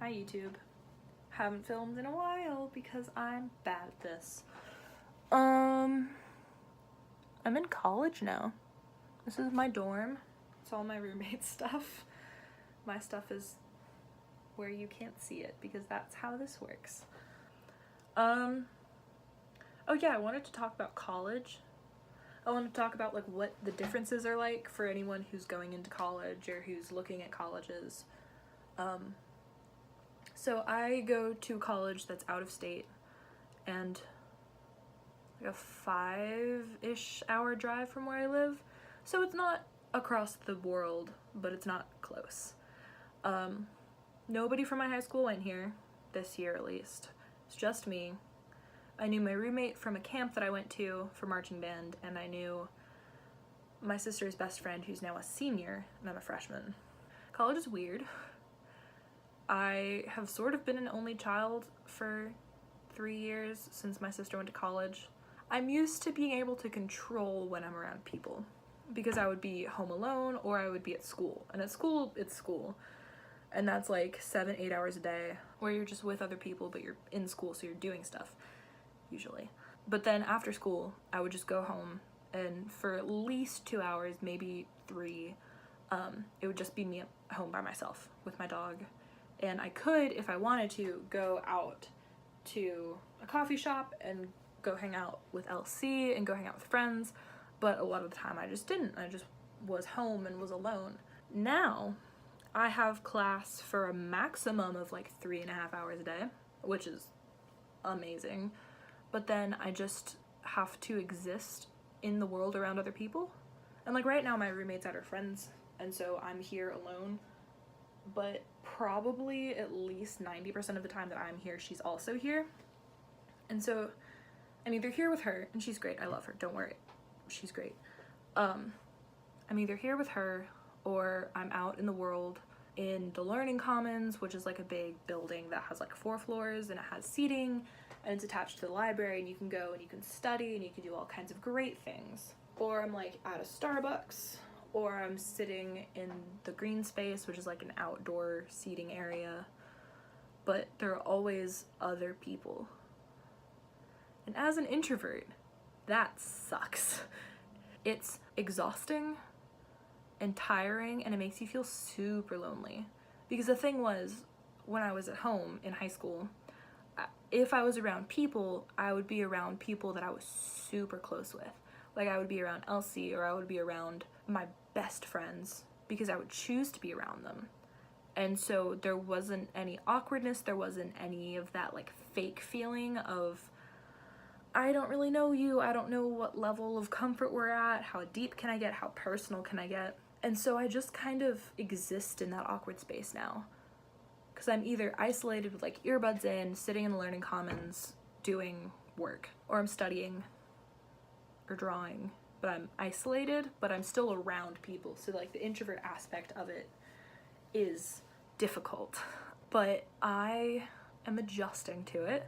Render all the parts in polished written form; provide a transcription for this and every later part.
Hi YouTube. Haven't filmed in a while because I'm bad at this. I'm in college now. This is my dorm. It's all my roommate's stuff. My stuff is where you can't see it because that's how this works. Oh yeah, I wanted to talk about college. I want to talk about like what the differences are like for anyone who's going into college or who's looking at colleges. So I go to college that's out of state and like a 5-ish hour drive from where I live. So it's not across the world, but it's not close. Nobody from my high school went here, this year at least. It's just me. I knew my roommate from a camp that I went to for marching band, and I knew my sister's best friend who's now a senior, and I'm a freshman. College is weird. I have sort of been an only child for 3 years since my sister went to college. I'm used to being able to control when I'm around people because I would be home alone or I would be at school. And at school, it's school. And that's like 7-8 hours a day where you're just with other people, but you're in school, so you're doing stuff, usually. But then after school, I would just go home, and for at least 2 hours, maybe 3, it would just be me at home by myself with my dog. And I could, if I wanted to, go out to a coffee shop and go hang out with LC and go hang out with friends, but a lot of the time I just didn't. I just was home and was alone. Now, I have class for a maximum of like 3.5 hours a day, which is amazing, but then I just have to exist in the world around other people. And like right now my roommate's at her friends, and so I'm here alone, but probably at least 90% of the time that I'm here, she's also here. And so I'm either here with her, and she's great, I love her, don't worry, she's great. I'm either here with her or I'm out in the world in the Learning Commons, which is like a big building that has like 4 floors and it has seating and it's attached to the library, and you can go and you can study and you can do all kinds of great things. Or I'm like at a Starbucks, or I'm sitting in the green space, which is like an outdoor seating area, but there are always other people. And as an introvert, that sucks. It's exhausting and tiring, and it makes you feel super lonely. Because the thing was, when I was at home in high school, if I was around people, I would be around people that I was super close with. Like I would be around Elsie, or I would be around my best friends because I would choose to be around them. And so there wasn't any awkwardness, there wasn't any of that like fake feeling of, I don't really know you, I don't know what level of comfort we're at, how deep can I get, how personal can I get? And so I just kind of exist in that awkward space now. Because I'm either isolated with like earbuds in, sitting in the Learning Commons, doing work, or I'm studying or drawing, but I'm isolated, but I'm still around people. So like the introvert aspect of it is difficult, but I am adjusting to it.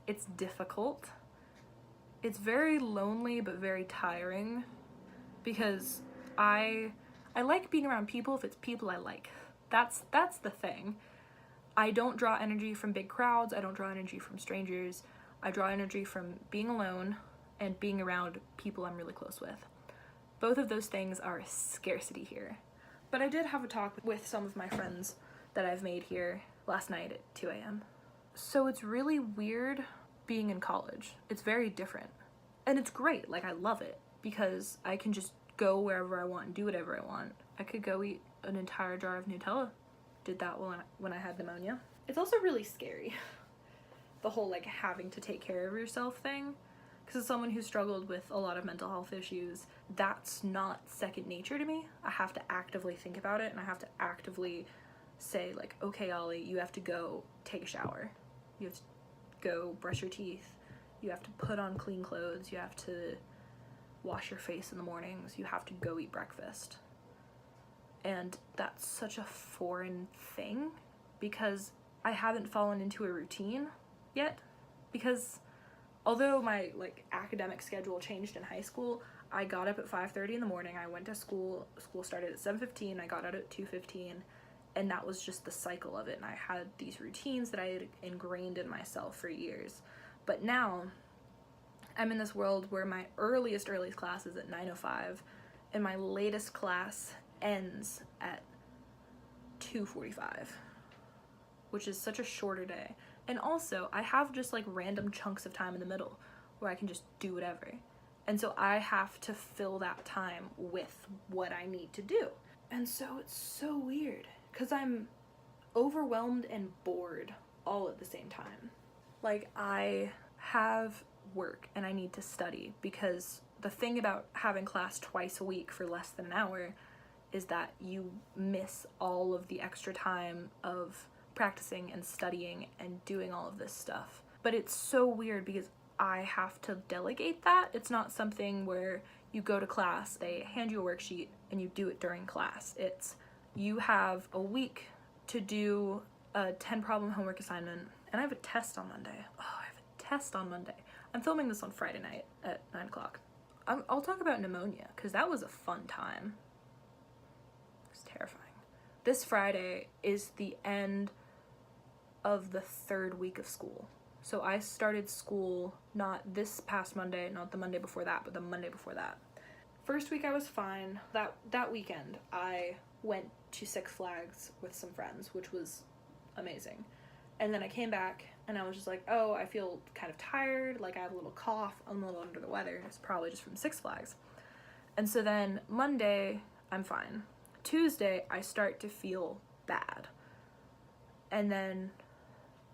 It's difficult. It's very lonely, but very tiring, because I like being around people if it's people I like. That's the thing. I don't draw energy from big crowds. I don't draw energy from strangers. I draw energy from being alone and being around people I'm really close with. Both of those things are a scarcity here. But I did have a talk with some of my friends that I've made here last night at 2 a.m. So it's really weird being in college. It's very different. And it's great, like I love it, because I can just go wherever I want and do whatever I want. I could go eat an entire jar of Nutella. Did that when I had pneumonia. It's also really scary, the whole like having to take care of yourself thing. Because as someone who struggled with a lot of mental health issues, that's not second nature to me. I have to actively think about it, and I have to actively say like, okay, Ollie, you have to go take a shower. You have to go brush your teeth. You have to put on clean clothes. You have to wash your face in the mornings. You have to go eat breakfast. And that's such a foreign thing because I haven't fallen into a routine yet. Because although my like academic schedule changed in high school, I got up at 5:30 in the morning. I went to school. School started at 7:15. I got out at 2:15, And that was just the cycle of it. And I had these routines that I had ingrained in myself for years. But now I'm in this world where my earliest class is at 9:05 and my latest class ends at 2:45, which is such a shorter day. And also, I have just like random chunks of time in the middle where I can just do whatever. And so I have to fill that time with what I need to do. And so it's so weird because I'm overwhelmed and bored all at the same time. Like, I have work and I need to study, because the thing about having class twice a week for less than an hour is that you miss all of the extra time of practicing and studying and doing all of this stuff. But it's so weird because I have to delegate that. It's not something where you go to class, they hand you a worksheet, and you do it during class. It's you have a week to do a 10-problem homework assignment, and I have a test on Monday. Oh, I have a test on Monday. I'm filming this on Friday night at 9 o'clock. I'll talk about pneumonia, because that was a fun time. It's terrifying. This Friday is the end of the 3rd week of school. So I started school not this past Monday, not the Monday before that, but the Monday before that. First week I was fine. That weekend I went to Six Flags with some friends, which was amazing. And then I came back and I was just like, oh, I feel kind of tired, like I have a little cough, I'm a little under the weather. It's probably just from Six Flags. And so then Monday, I'm fine. Tuesday, I start to feel bad. And then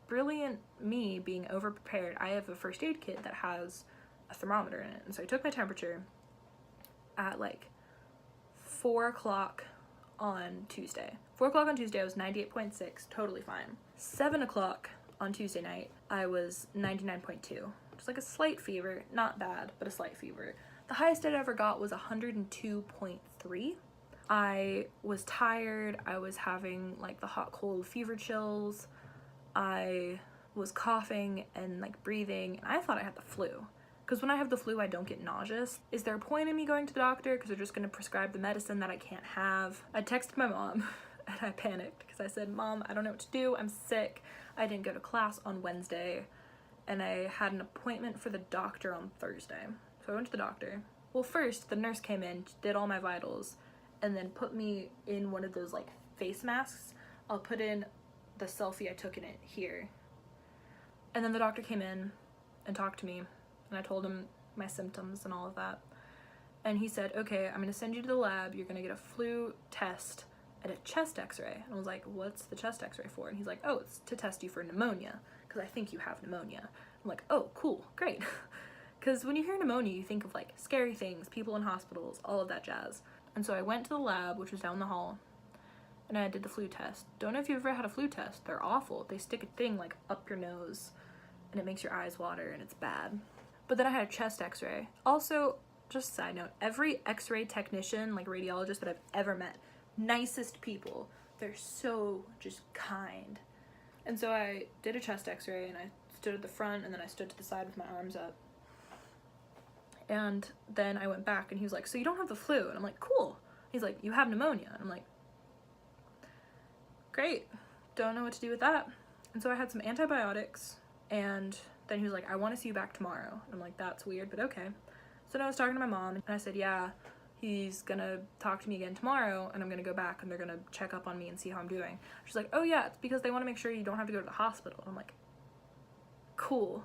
brilliant me being overprepared, I have a first aid kit that has a thermometer in it. And so I took my temperature at like 4 o'clock on Tuesday. 4 o'clock on Tuesday, I was 98.6, totally fine. 7 o'clock on Tuesday night, I was 99.2. Just like a slight fever, not bad, but a slight fever. The highest I'd ever got was 102.3. I was tired, I was having like the hot cold fever chills, I was coughing and like breathing, and I thought I had the flu. Because when I have the flu, I don't get nauseous. Is there a point in me going to the doctor because they're just going to prescribe the medicine that I can't have? I texted my mom and I panicked because I said, Mom, I don't know what to do. I'm sick. I didn't go to class on Wednesday and I had an appointment for the doctor on Thursday. So I went to the doctor. Well, first the nurse came in, did all my vitals, and then put me in one of those like face masks. I'll put in the selfie I took in it here. And then the doctor came in and talked to me, and I told him my symptoms and all of that. And he said, okay, I'm gonna send you to the lab. You're gonna get a flu test and a chest x-ray. And I was like, what's the chest x-ray for? And he's like, oh, it's to test you for pneumonia, because I think you have pneumonia. I'm like, oh, cool, great. Because when you hear pneumonia, you think of like scary things, people in hospitals, all of that jazz. And so I went to the lab, which was down the hall, and I did the flu test. Don't know if you've ever had a flu test. They're awful. They stick a thing like up your nose and it makes your eyes water and it's bad. But then I had a chest x-ray. Also, just side note, every x-ray technician, like radiologist that I've ever met, nicest people. They're so just kind. And so I did a chest x-ray and I stood at the front and then I stood to the side with my arms up. And then I went back and he was like, so you don't have the flu? And I'm like, cool. He's like, you have pneumonia. And I'm like, great. Don't know what to do with that. And so I had some antibiotics, and then he was like, I want to see you back tomorrow. And I'm like, that's weird, but okay. So then I was talking to my mom and I said, yeah, he's gonna talk to me again tomorrow and I'm gonna go back and they're gonna check up on me and see how I'm doing. She's like, oh yeah, it's because they want to make sure you don't have to go to the hospital. And I'm like, cool.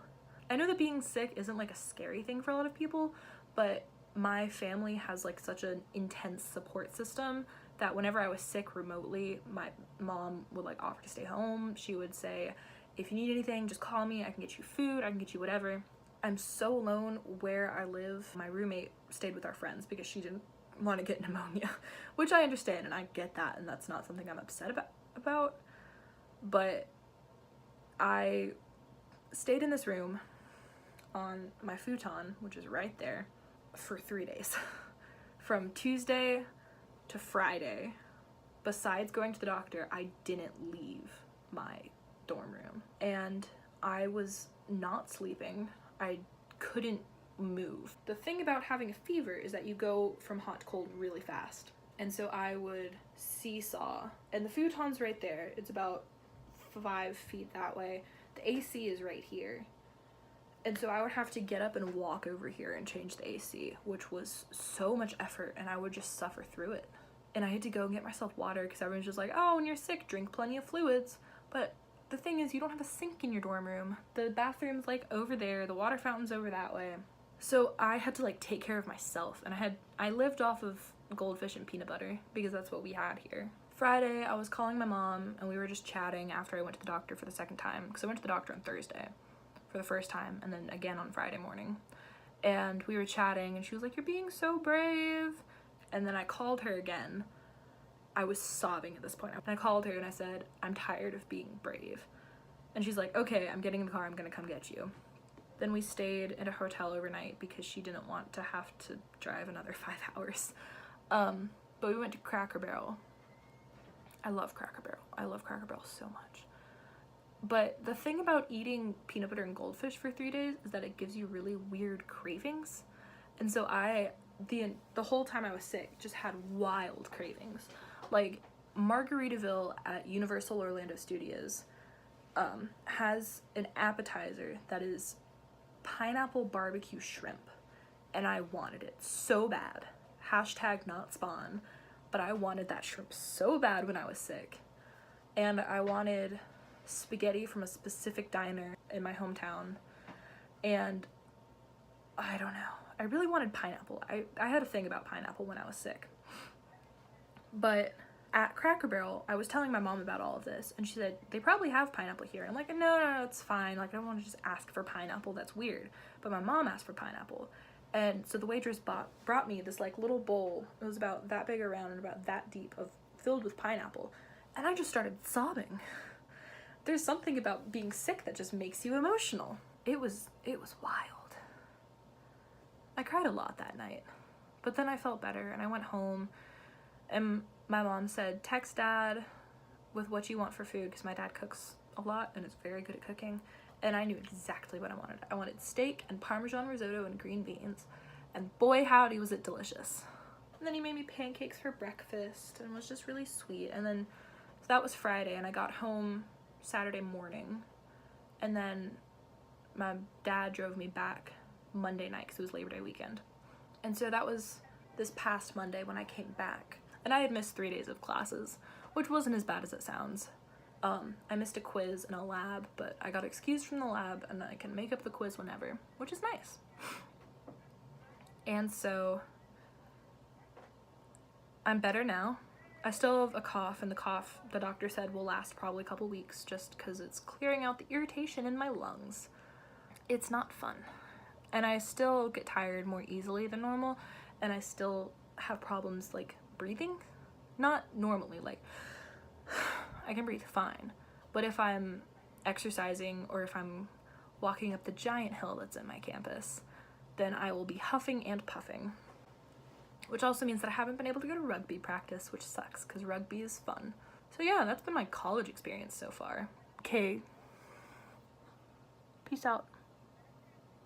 I know that being sick isn't like a scary thing for a lot of people, but my family has like such an intense support system that whenever I was sick remotely, my mom would like offer to stay home. She would say, if you need anything, just call me. I can get you food, I can get you whatever. I'm so alone where I live. My roommate stayed with our friends because she didn't want to get pneumonia, which I understand and I get that, and that's not something I'm upset about. But I stayed in this room on my futon, which is right there, for 3 days. From Tuesday to Friday. Besides going to the doctor, I didn't leave my dorm room. And I was not sleeping. I couldn't move. The thing about having a fever is that you go from hot to cold really fast. And so I would seesaw, and the futon's right there. It's about 5 feet that way. The AC is right here. And so I would have to get up and walk over here and change the AC, which was so much effort, and I would just suffer through it. And I had to go and get myself water because everyone's just like, oh, when you're sick, drink plenty of fluids. But the thing is, you don't have a sink in your dorm room. The bathroom's like over there, the water fountain's over that way. So I had to like take care of myself, and I lived off of goldfish and peanut butter because that's what we had here. Friday, I was calling my mom, and we were just chatting after I went to the doctor for the second time, because I went to the doctor on Thursday for the first time, and then again on Friday morning. And we were chatting, and she was like, you're being so brave. And then I called her again. I was sobbing at this point. And I called her and I said, I'm tired of being brave. And she's like, okay, I'm getting in the car, I'm gonna come get you. Then we stayed at a hotel overnight because she didn't want to have to drive another 5 hours. But we went to Cracker Barrel. I love Cracker Barrel. I love Cracker Barrel so much. But the thing about eating peanut butter and goldfish for 3 days is that it gives you really weird cravings. And so the whole time I was sick, just had wild cravings. Like, Margaritaville at Universal Orlando Studios has an appetizer that is pineapple barbecue shrimp. And I wanted it so bad. Hashtag not spawn. But I wanted that shrimp so bad when I was sick. And I wanted spaghetti from a specific diner in my hometown. And I don't know. I really wanted pineapple. I had a thing about pineapple when I was sick. But at Cracker Barrel, I was telling my mom about all of this, and she said, they probably have pineapple here. I'm like, no, it's fine. Like, I don't want to just ask for pineapple. That's weird. But my mom asked for pineapple. And so the waitress brought me this like little bowl. It was about that big around and about that deep filled with pineapple. And I just started sobbing. There's something about being sick that just makes you emotional. It was wild. I cried a lot that night. But then I felt better and I went home, and my mom said, text dad with what you want for food, because my dad cooks a lot and is very good at cooking. And I knew exactly what I wanted. I wanted steak and Parmesan risotto and green beans. And boy, howdy, was it delicious. And then he made me pancakes for breakfast and was just really sweet. And then, so that was Friday, and I got home Saturday morning. And then my dad drove me back Monday night because it was Labor Day weekend. And so that was this past Monday when I came back. And I had missed 3 days of classes, which wasn't as bad as it sounds. I missed a quiz and a lab, but I got excused from the lab and I can make up the quiz whenever, which is nice. And so I'm better now. I still have a cough, and the cough, the doctor said, will last probably a couple weeks just because it's clearing out the irritation in my lungs. It's not fun. And I still get tired more easily than normal, and I still have problems like breathing. Not normally, like I can breathe fine, but if I'm exercising or if I'm walking up the giant hill that's in my campus, then I will be huffing and puffing, which also means that I haven't been able to go to rugby practice, which sucks because rugby is fun. So yeah, that's been my college experience so far. Okay, peace out.